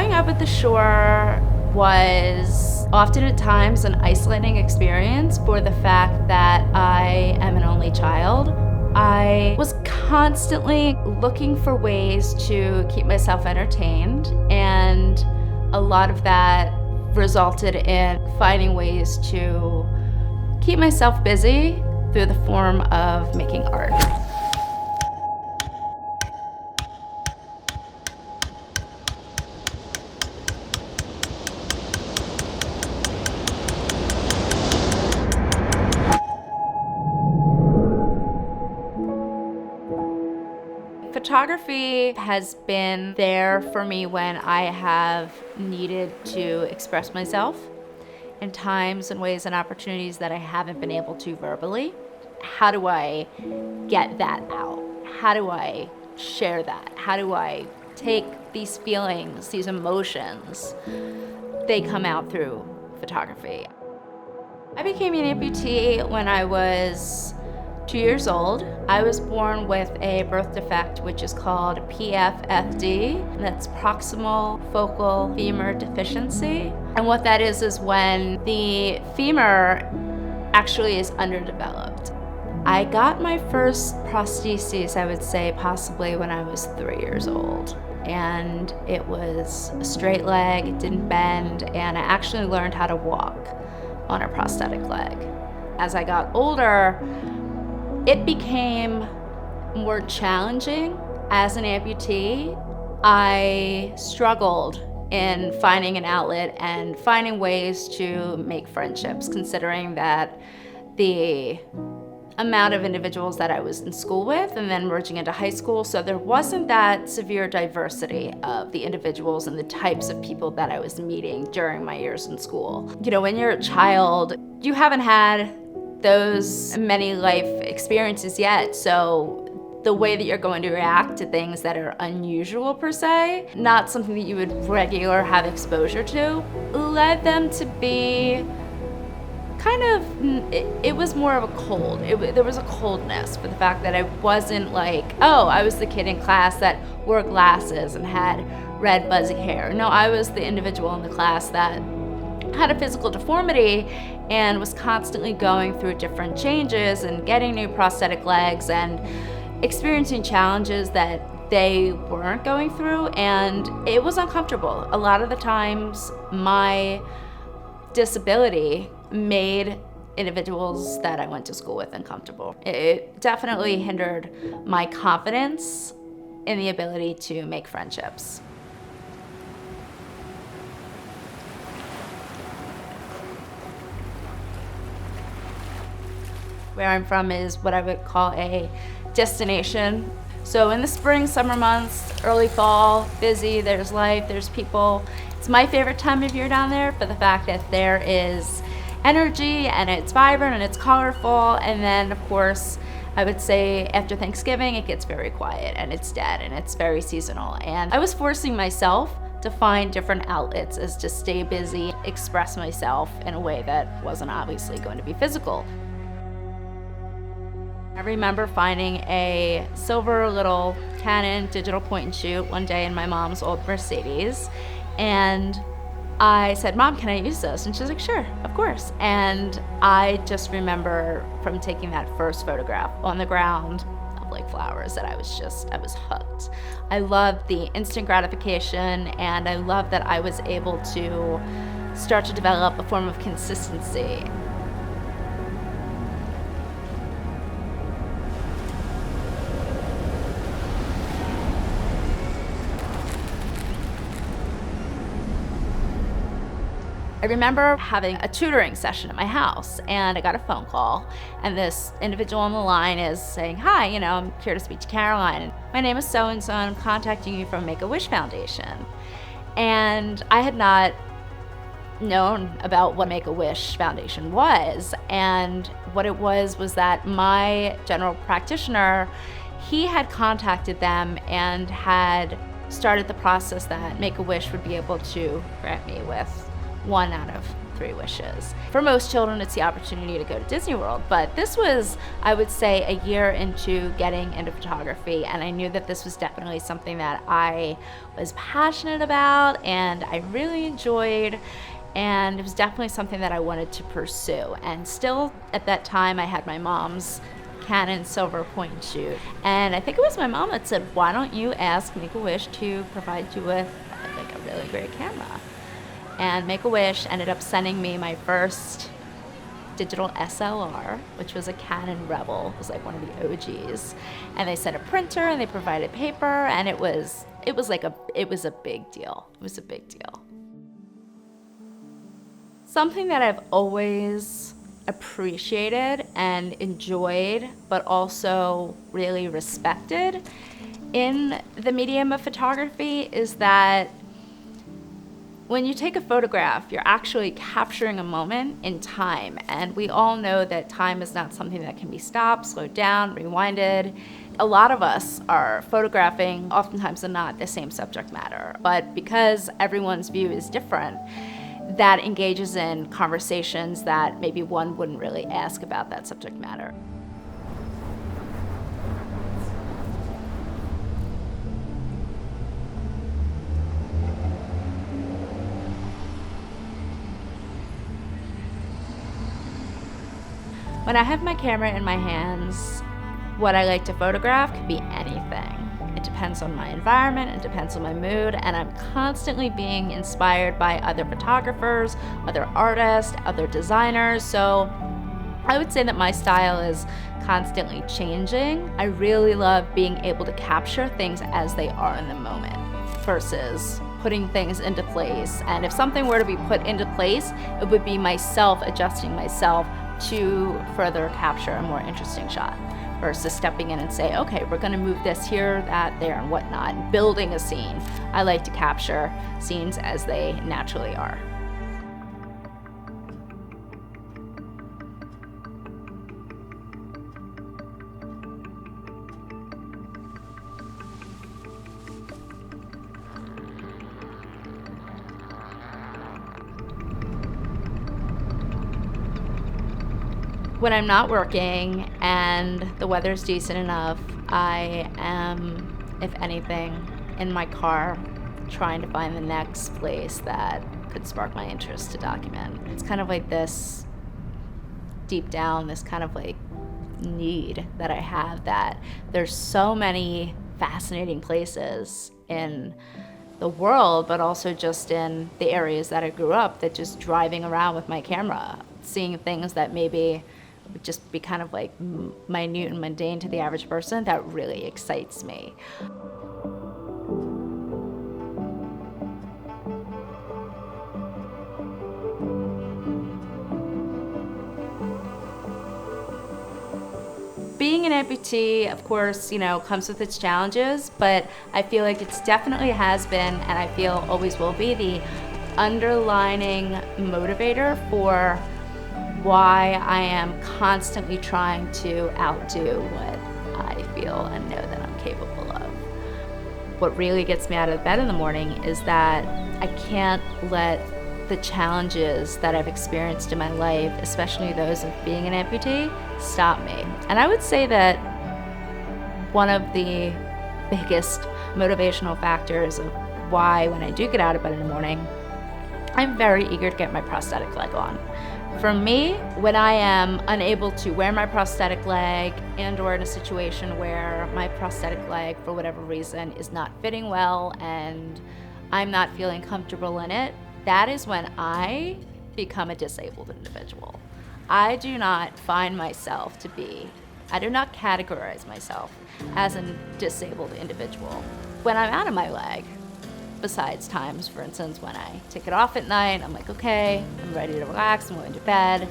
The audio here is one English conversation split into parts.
Growing up at the shore was often at times an isolating experience for the fact that I am an only child. I was constantly looking for ways to keep myself entertained, and a lot of that resulted in finding ways to keep myself busy through the form of making art. Photography has been there for me when I have needed to express myself in times and ways and opportunities that I haven't been able to verbally. How do I get that out? How do I share that? How do I take these feelings, these emotions? They come out through photography. I became an amputee when I was 2 years old. I was born with a birth defect which is called PFFD, and that's proximal focal femur deficiency. And what that is when the femur actually is underdeveloped. I got my first prosthesis, I would say, possibly when I was 3 years old. And it was a straight leg, it didn't bend, and I actually learned how to walk on a prosthetic leg. As I got older, it became more challenging. As an amputee, I struggled in finding an outlet and finding ways to make friendships, considering that the amount of individuals that I was in school with and then merging into high school, so there wasn't that severe diversity of the individuals and the types of people that I was meeting during my years in school. You know, when you're a child, you haven't had those many life experiences yet, so the way that you're going to react to things that are unusual per se, not something that you would regular have exposure to, led them to be kind of, it was more of a cold. There was a coldness for the fact that I wasn't like, oh, I was the kid in class that wore glasses and had red buzzy hair. No, I was the individual in the class that had a physical deformity and was constantly going through different changes and getting new prosthetic legs and experiencing challenges that they weren't going through, and it was uncomfortable. A lot of the times my disability made individuals that I went to school with uncomfortable. It definitely hindered my confidence in the ability to make friendships. Where I'm from is what I would call a destination. So in the spring, summer months, early fall, busy, there's life, there's people. It's my favorite time of year down there for the fact that there is energy and it's vibrant and it's colorful. And then of course, I would say after Thanksgiving, it gets very quiet and it's dead and it's very seasonal. And I was forcing myself to find different outlets as to stay busy, express myself in a way that wasn't obviously going to be physical. I remember finding a silver little Canon digital point and shoot one day in my mom's old Mercedes, and I said, "Mom, can I use this?" And she's like, "Sure, of course." And I just remember from taking that first photograph on the ground of like flowers that I was hooked. I loved the instant gratification, and I loved that I was able to start to develop a form of consistency. I remember having a tutoring session at my house, and I got a phone call, and this individual on the line is saying, "Hi, I'm here to speak to Caroline. My name is so-and-so, and I'm contacting you from Make-A-Wish Foundation." And I had not known about what Make-A-Wish Foundation was, and what it was that my general practitioner, he had contacted them and had started the process that Make-A-Wish would be able to grant me with 1 out of 3 wishes. For most children, it's the opportunity to go to Disney World, but this was, I would say, a year into getting into photography, and I knew that this was definitely something that I was passionate about and I really enjoyed, and it was definitely something that I wanted to pursue. And still, at that time, I had my mom's Canon silver point and shoot, and I think it was my mom that said, why don't you ask Make-A-Wish to provide you with like a really great camera? And Make-A-Wish ended up sending me my first digital SLR, which was a Canon Rebel. It was like one of the OGs, and they sent a printer and they provided paper, and it was a big deal. It was a big deal. Something that I've always appreciated and enjoyed, but also really respected in the medium of photography is that when you take a photograph, you're actually capturing a moment in time. And we all know that time is not something that can be stopped, slowed down, rewinded. A lot of us are photographing, oftentimes not the same subject matter, but because everyone's view is different, that engages in conversations that maybe one wouldn't really ask about that subject matter. When I have my camera in my hands, what I like to photograph could be anything. It depends on my environment, it depends on my mood, and I'm constantly being inspired by other photographers, other artists, other designers. So I would say that my style is constantly changing. I really love being able to capture things as they are in the moment versus putting things into place. And if something were to be put into place, it would be myself adjusting myself to further capture a more interesting shot, versus stepping in and say, okay, we're gonna move this here, that, there, and whatnot. Building a scene. I like to capture scenes as they naturally are. When I'm not working and the weather's decent enough, I am, if anything, in my car trying to find the next place that could spark my interest to document. It's kind of like this, deep down, this kind of like need that I have, that there's so many fascinating places in the world, but also just in the areas that I grew up, that just driving around with my camera, seeing things that maybe would just be kind of like minute and mundane to the average person, that really excites me. Being an amputee, of course, comes with its challenges, but I feel like it's definitely has been, and I feel always will be, the underlining motivator for why I am constantly trying to outdo what I feel and know that I'm capable of. What really gets me out of bed in the morning is that I can't let the challenges that I've experienced in my life, especially those of being an amputee, stop me. And I would say that one of the biggest motivational factors of why, when I do get out of bed in the morning, I'm very eager to get my prosthetic leg on. For me, when I am unable to wear my prosthetic leg and or in a situation where my prosthetic leg, for whatever reason, is not fitting well and I'm not feeling comfortable in it, that is when I become a disabled individual. I do not find myself to be, I do not categorize myself as a disabled individual. When I'm out of my leg, besides times, for instance, when I take it off at night, I'm like, okay, I'm ready to relax, I'm going to bed.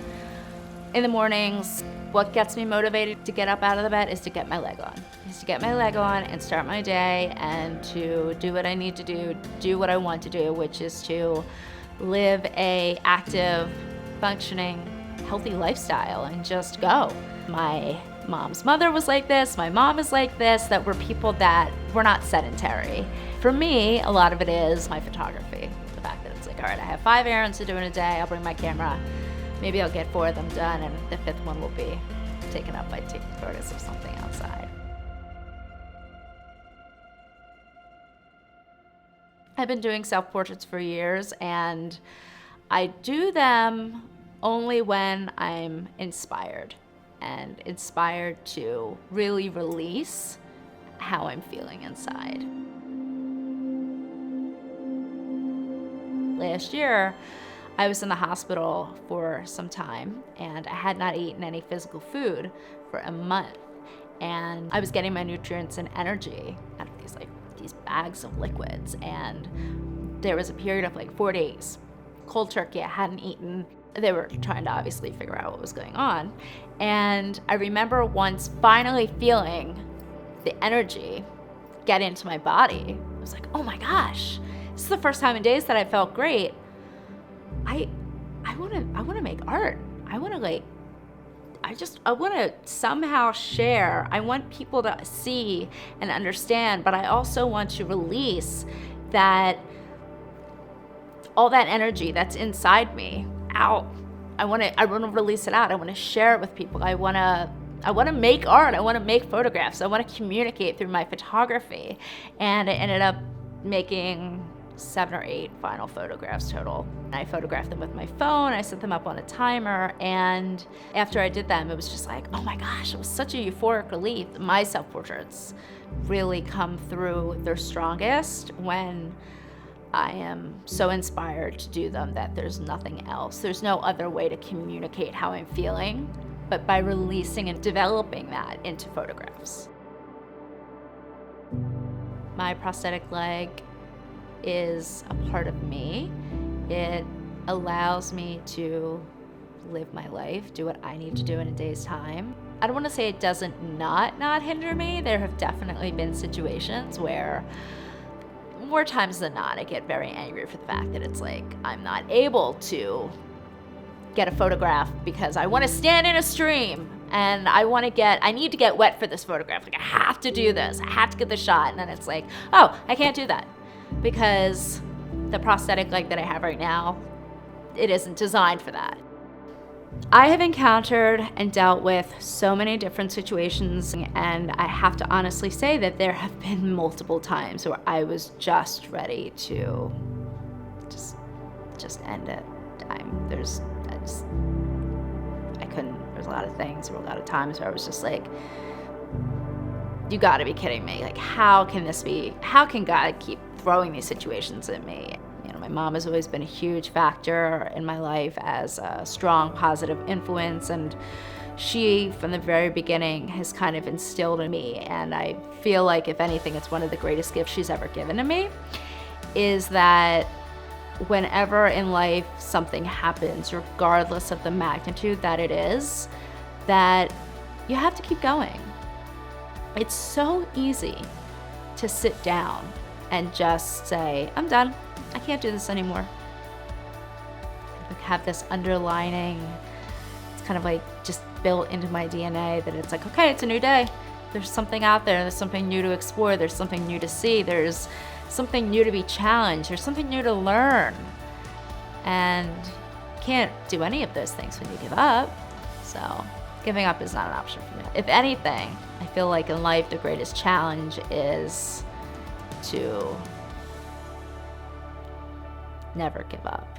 In the mornings, what gets me motivated to get up out of the bed is to get my leg on. And start my day and to do what I need to do what I want to do, which is to live a active, functioning, healthy lifestyle and just go. My mom's mother was like this, my mom is like this, that we're people that were not sedentary. For me, a lot of it is my photography, the fact that it's like like, all right, I have 5 errands to do in a day. I'll bring my camera. Maybe I'll get 4 of them done, and the 5th one will be taken up by taking photos of something outside. I've been doing self-portraits for years, and I do them only when I'm inspired to really release how I'm feeling inside. Last year, I was in the hospital for some time, and I had not eaten any physical food for a month. And I was getting my nutrients and energy out of these bags of liquids. And there was a period of 4 days, cold turkey, I hadn't eaten. They were trying to obviously figure out what was going on. And I remember once finally feeling the energy get into my body. I was like, oh my gosh, this is the first time in days that I felt great. I want to make art. I want to somehow share. I want people to see and understand, but I also want to release that, all that energy that's inside me out. I want to release it out. I want to share it with people. I want to make art. I want to make photographs. I want to communicate through my photography. And I ended up making 7 or 8 final photographs total. I photographed them with my phone. I set them up on a timer. And after I did them, it was just like, oh my gosh, it was such a euphoric relief. My self-portraits really come through their strongest when I am so inspired to do them that there's nothing else. There's no other way to communicate how I'm feeling, but by releasing and developing that into photographs. My prosthetic leg is a part of me. It allows me to live my life, do what I need to do in a day's time. I don't want to say it doesn't not hinder me. There have definitely been situations where, more times than not, I get very angry for the fact that it's like I'm not able to get a photograph because I want to stand in a stream and I need to get wet for this photograph. Like, I have to do this. I have to get the shot. And then it's like, oh, I can't do that because the prosthetic leg that I have right now, it isn't designed for that. I have encountered and dealt with so many different situations, and I have to honestly say that there have been multiple times where I was just ready to just end it. I couldn't. There's a lot of things. There were a lot of times where I was just like, you gotta be kidding me. Like, how can this be? How can God keep throwing these situations at me? My mom has always been a huge factor in my life as a strong, positive influence, and she, from the very beginning, has kind of instilled in me, and I feel like, if anything, it's one of the greatest gifts she's ever given to me, is that whenever in life something happens, regardless of the magnitude that it is, that you have to keep going. It's so easy to sit down and just say, I'm done. I can't do this anymore. I have this underlining, it's kind of like just built into my DNA that it's like, okay, it's a new day. There's something out there. There's something new to explore. There's something new to see. There's something new to be challenged. There's something new to learn. And you can't do any of those things when you give up. So giving up is not an option for me. If anything, I feel like in life the greatest challenge is to never give up.